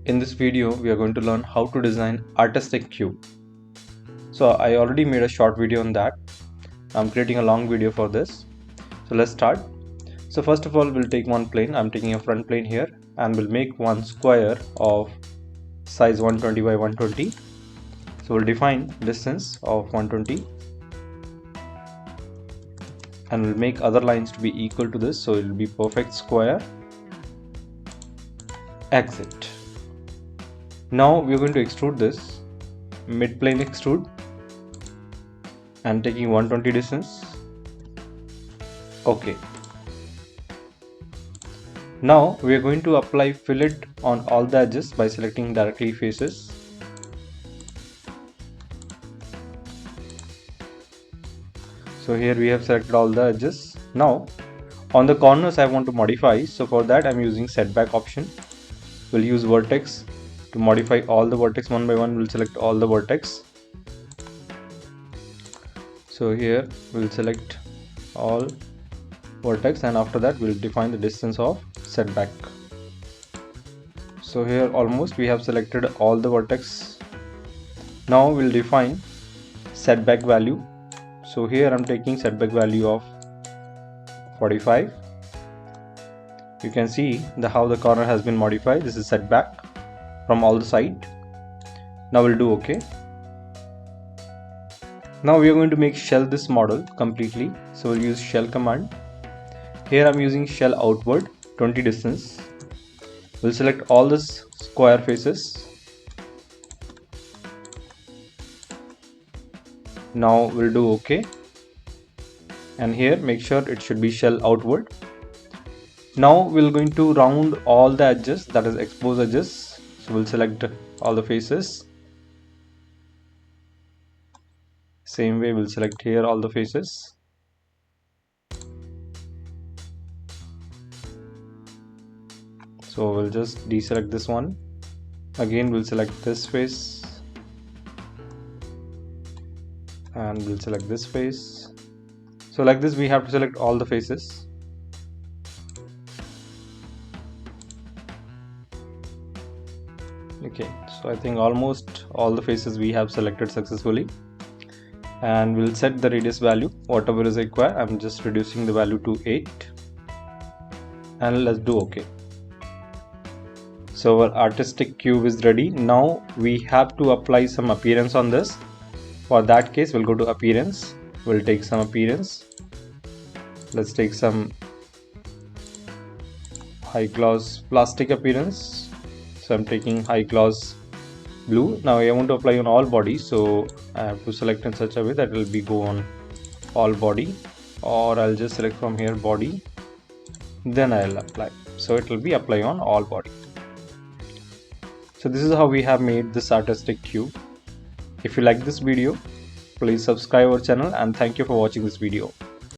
In this video, we are going to learn how to design artistic cube. So I already made a short video on that. I'm creating a long video for this. So let's start. So first of all, we'll take one plane. I'm taking a front plane here and we'll make one square of size 120 by 120. So we'll define distance of 120 and we'll make other lines to be equal to this. So it will be perfect square. Exit. Now we are going to extrude this mid plane extrude and taking 120 distance. Okay. Now we are going to apply fillet on all the edges by selecting directly faces. So here we have selected all the edges. Now on the corners I want to modify, so for that I'm using setback option. We'll use vertex to modify all the vertex one by one. We'll select all the vertex. So here we'll select all vertex and after that we'll define the distance of setback. So here almost we have selected all the vertex. Now we'll define setback value. So here I'm taking setback value of 45. You can see how the corner has been modified. This is setback from all the side. Now we'll do OK. Now we are going to make shell this model completely. So we'll use shell command. Here I'm using shell outward 20 distance. We'll select all the square faces. Now we'll do OK. And here make sure it should be shell outward. Now we're going to round all the edges, that is exposed edges. So we'll select all the faces. Same way we'll select here all the faces. So we'll just deselect this one. Again we'll select this face. And we'll select this face. So like this we have to select all the faces. Okay, so I think almost all the faces we have selected successfully. And we'll set the radius value, whatever is required. I'm just reducing the value to 8. And let's do OK. So our artistic cube is ready. Now we have to apply some appearance on this. For that case, we'll go to appearance. We'll take some appearance. Let's take some high gloss plastic appearance. So I'm taking high gloss blue. Now I want to apply on all body, so I have to select in such a way that it will be go on all body, or I'll just select from here body, then I'll apply. So it will be apply on all body. So this is how we have made this artistic cube. If you like this video, please subscribe our channel and thank you for watching this video.